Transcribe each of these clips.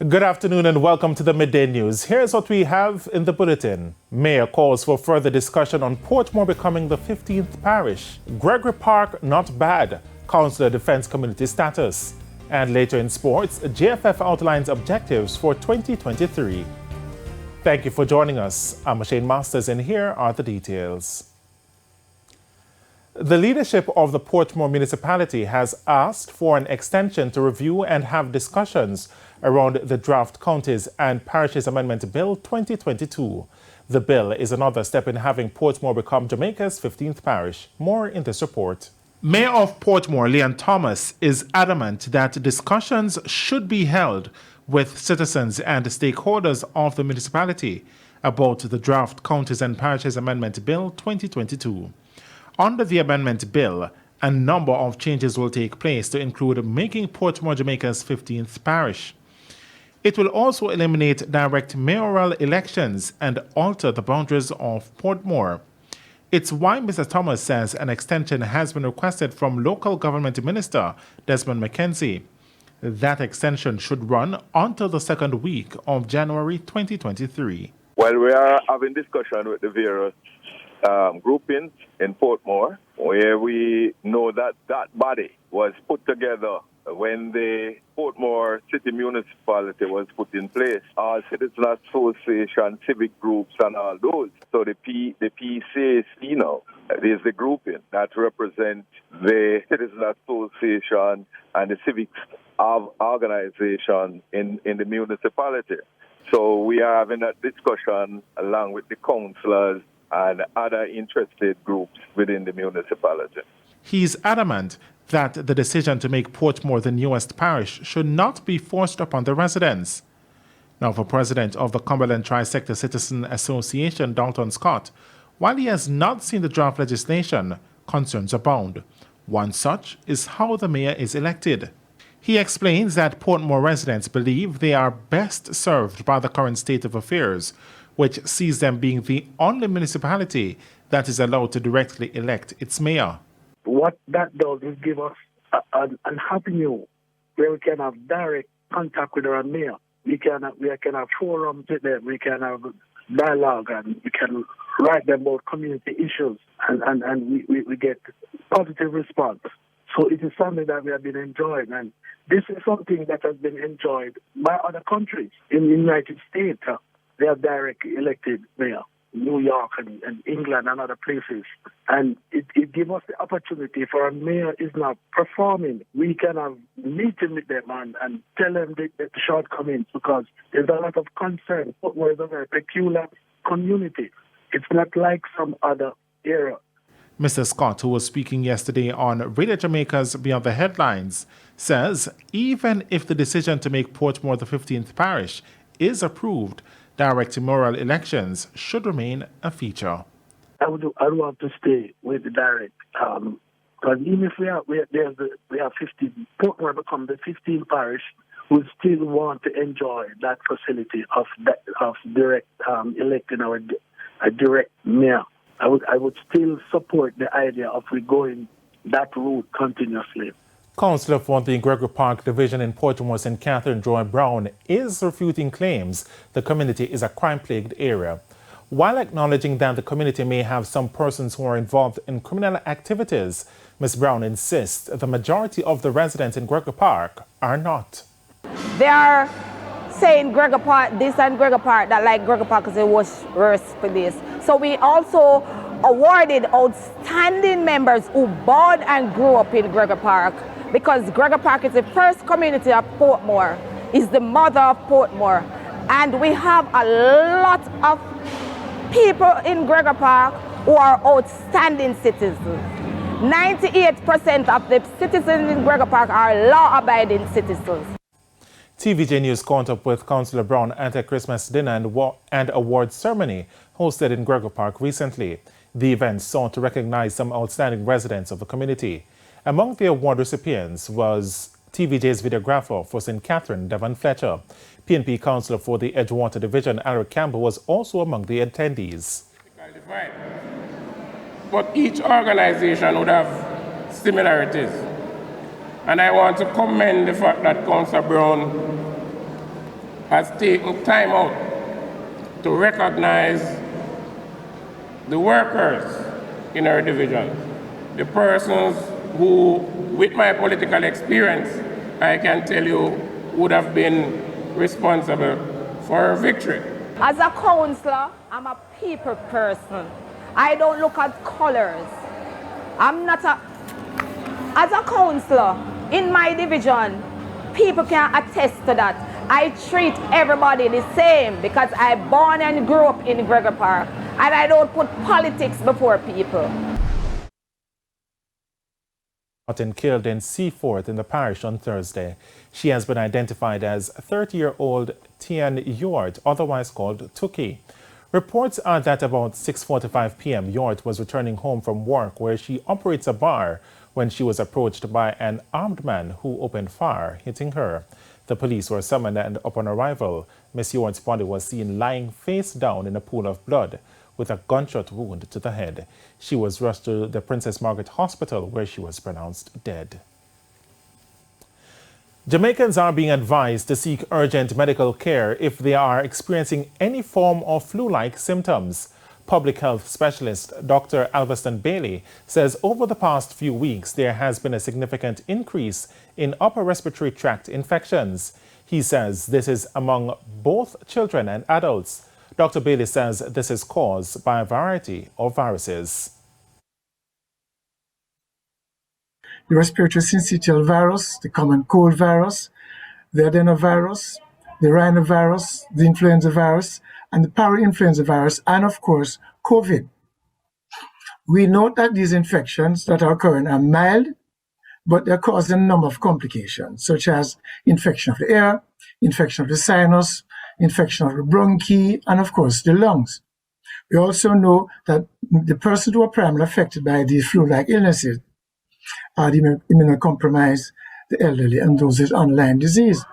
Good afternoon and welcome to the Midday News. Here's what we have in the bulletin. Mayor calls for further discussion on Portmore becoming the 15th parish. Gregory Park not bad. Councillor defends community status. And later in sports, JFF outlines objectives for 2023. Thank you for joining us. I'm Shane Masters and here are the details. The leadership of the Portmore municipality has asked for an extension to review and have discussions around the Draft Counties and Parishes Amendment Bill 2022. The bill is another step in having Portmore become Jamaica's 15th parish. More in this report. Mayor of Portmore, Leon Thomas, is adamant that discussions should be held with citizens and stakeholders of the municipality about the Draft Counties and Parishes Amendment Bill 2022. Under the amendment bill, a number of changes will take place to include making Portmore Jamaica's 15th parish. It will also eliminate direct mayoral elections and alter the boundaries of Portmore. It's why Mr. Thomas says an extension has been requested from local government minister Desmond McKenzie. That extension should run until the second week of January 2023. Well, we are having discussion with the various groupings in Portmore, where we know that that body was put together when the Portmore City Municipality was put in place. Our citizen association, civic groups, and all those. So the PCAC now is the grouping that represents the citizen association and the civic organization in the municipality. So we are having a discussion along with the councillors and other interested groups within the municipality. He's adamant that the decision to make Portmore the newest parish should not be forced upon the residents. Now, for President of the Cumberland Tri-Sector Citizen Association, Dalton Scott, while he has not seen the draft legislation, concerns abound. One such is how the mayor is elected. He explains that Portmore residents believe they are best served by the current state of affairs, which sees them being the only municipality that is allowed to directly elect its mayor. What that does is give us an avenue where we can have direct contact with our mayor. We can have forums with them, we can have dialogue, and we can write them about community issues, and we get positive response. So it is something that we have been enjoying, and this is something that has been enjoyed by other countries. In the United States, they have direct elected mayor, New York and England and other places. And it gives us the opportunity for a mayor is not performing. We can have meeting with them and tell them the shortcomings, because there's a lot of concern. Portmore is a very peculiar community. It's not like some other area. Mr. Scott, who was speaking yesterday on Radio Jamaica's Beyond the Headlines, says even if the decision to make Portmore the 15th parish is approved, direct mayoral elections should remain a feature. I would want to stay with the direct, because even if we have 15, Portmore become the 15th parish, we still want to enjoy that facility of direct electing a direct mayor. I would still support the idea of we going that route continuously. Councillor for the Gregory Park Division in Portmore, St. Catherine, Joy Brown, is refuting claims the community is a crime-plagued area. While acknowledging that the community may have some persons who are involved in criminal activities, Ms. Brown insists the majority of the residents in Gregory Park are not. They are saying Gregory Park this and Gregory Park that, like Gregory Park is the worst for this. So we also awarded outstanding members who born and grew up in Gregory Park, because Gregory Park is the first community of Portmore, is the mother of Portmore. And we have a lot of people in Gregory Park who are outstanding citizens. 98% of the citizens in Gregory Park are law-abiding citizens. TVJ News caught up with Councillor Brown at a Christmas dinner and award ceremony hosted in Gregory Park recently. The event sought to recognize some outstanding residents of the community. Among the award recipients was TVJ's videographer for St. Catherine, Devon Fletcher. PNP councillor for the Edgewater Division, Alaric Campbell, was also among the attendees. But each organization would have similarities. And I want to commend the fact that Councillor Brown has taken time out to recognize the workers in our division, the persons who, with my political experience, I can tell you, would have been responsible for our victory. As a councillor, I'm a people person. I don't look at colors. As a councillor in my division, people can attest to that. I treat everybody the same because I born and grew up in Gregory Park, and I don't put politics before people. Killed in Seaford in the parish on Thursday. She has been identified as 30-year-old Tian Yort, otherwise called Tuki. Reports are that about 6:45 p.m. Yort was returning home from work where she operates a bar when she was approached by an armed man who opened fire, hitting her. The police were summoned, and upon arrival, Miss Yort's body was seen lying face down in a pool of blood with a gunshot wound to the head. She was rushed to the Princess Margaret Hospital where she was pronounced dead. Jamaicans are being advised to seek urgent medical care if they are experiencing any form of flu-like symptoms. Public health specialist Dr. Alveston Bailey says over the past few weeks there has been a significant increase in upper respiratory tract infections. He says this is among both children and adults. Dr. Bailey says this is caused by a variety of viruses. The respiratory syncytial virus, the common cold virus, the adenovirus, the rhinovirus, the influenza virus, and the parainfluenza virus, and of course, COVID. We note that these infections that are occurring are mild, but they're causing a number of complications, such as infection of the air, infection of the sinus, infection of the bronchi, and of course, the lungs. We also know that the persons who are primarily affected by these flu-like illnesses are the immunocompromised, the elderly, and those with underlying disease.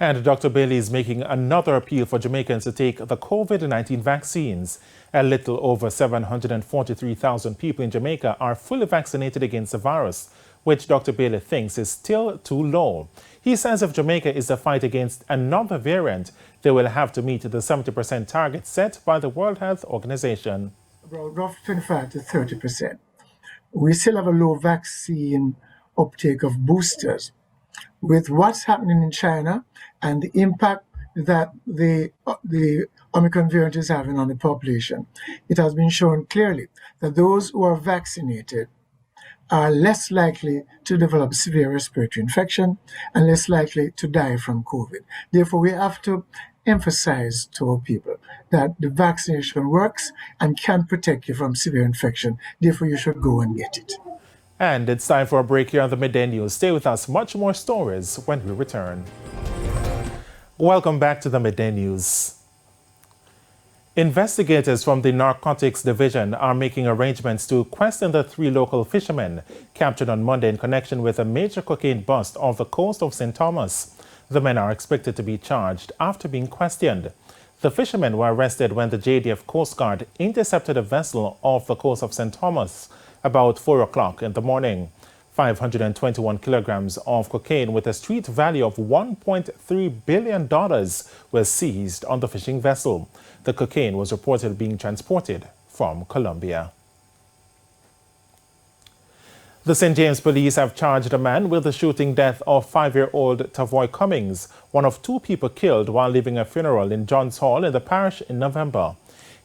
And Dr. Bailey is making another appeal for Jamaicans to take the COVID-19 vaccines. A little over 743,000 people in Jamaica are fully vaccinated against the virus, which Dr. Bailey thinks is still too low. He says if Jamaica is to fight against another variant, they will have to meet the 70% target set by the World Health Organization. About roughly 25 to 30%. We still have a low vaccine uptake of boosters. With what's happening in China and the impact that the Omicron variant is having on the population, it has been shown clearly that those who are vaccinated are less likely to develop severe respiratory infection and less likely to die from COVID. Therefore, we have to emphasize to our people that the vaccination works and can protect you from severe infection. Therefore, you should go and get it. And it's time for a break here on the Midday News. Stay with us. Much more stories when we return. Welcome back to the Midday News. Investigators from the Narcotics Division are making arrangements to question the 3 local fishermen captured on Monday in connection with a major cocaine bust off the coast of St. Thomas. The men are expected to be charged after being questioned. The fishermen were arrested when the JDF Coast Guard intercepted a vessel off the coast of St. Thomas about 4 o'clock in the morning. 521 kilograms of cocaine with a street value of $1.3 billion was seized on the fishing vessel. The cocaine was reported being transported from Colombia. The St. James Police have charged a man with the shooting death of 5-year-old Tavoy Cummings, one of 2 people killed while leaving a funeral in Johns Hall in the parish in November.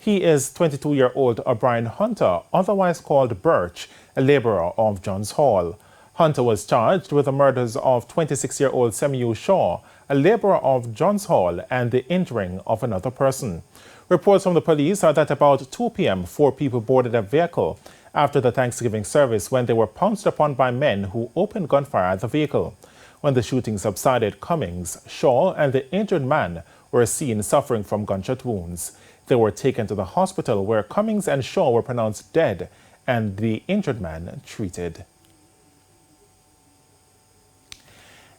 He is 22-year-old O'Brien Hunter, otherwise called Birch, a laborer of Johns Hall. Hunter was charged with the murders of 26-year-old Samuel Shaw, a laborer of Johns Hall, and the injuring of another person. Reports from the police are that about 2 p.m., 4 people boarded a vehicle after the Thanksgiving service when they were pounced upon by men who opened gunfire at the vehicle. When the shooting subsided, Cummings, Shaw, and the injured man were seen suffering from gunshot wounds. They were taken to the hospital where Cummings and Shaw were pronounced dead and the injured man treated.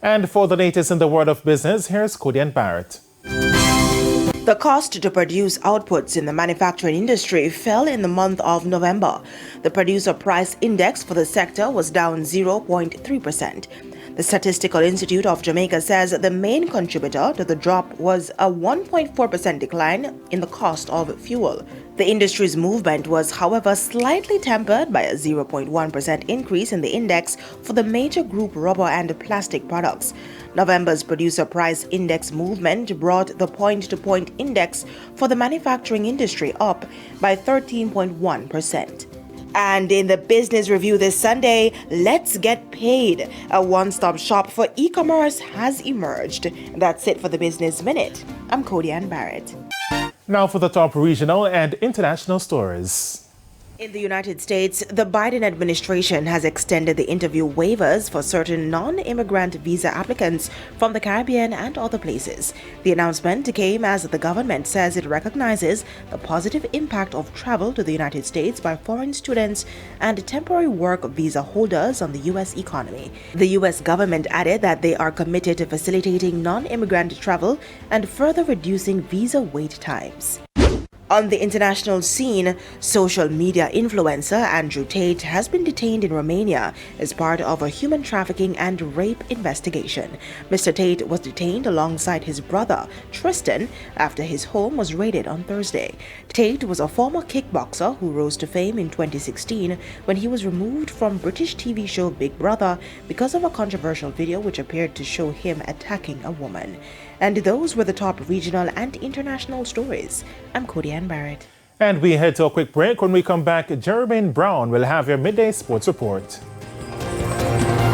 And for the latest in the world of business, here's Codian Barrett. The cost to produce outputs in the manufacturing industry fell in the month of November. The producer price index for the sector was down 0.3%. The Statistical Institute of Jamaica says the main contributor to the drop was a 1.4% decline in the cost of fuel. The industry's movement was, however, slightly tempered by a 0.1% increase in the index for the major group rubber and plastic products. November's producer price index movement brought the point-to-point index for the manufacturing industry up by 13.1%. And in the business review this Sunday, Let's Get Paid, a one-stop shop for e-commerce has emerged. That's it for the Business Minute. I'm Cody Ann Barrett. Now for the top regional and international stories. In the United States, the Biden administration has extended the interview waivers for certain non-immigrant visa applicants from the Caribbean and other places. The announcement came as the government says it recognizes the positive impact of travel to the United States by foreign students and temporary work visa holders on the U.S. economy. The U.S. government added that they are committed to facilitating non-immigrant travel and further reducing visa wait times. On the international scene, social media influencer Andrew Tate has been detained in Romania as part of a human trafficking and rape investigation. Mr. Tate was detained alongside his brother, Tristan, after his home was raided on Thursday. Tate was a former kickboxer who rose to fame in 2016 when he was removed from British TV show Big Brother because of a controversial video which appeared to show him attacking a woman. And those were the top regional and international stories. I'm Cody Ann Barrett. And we head to a quick break. When we come back, Jermaine Brown will have your midday sports report.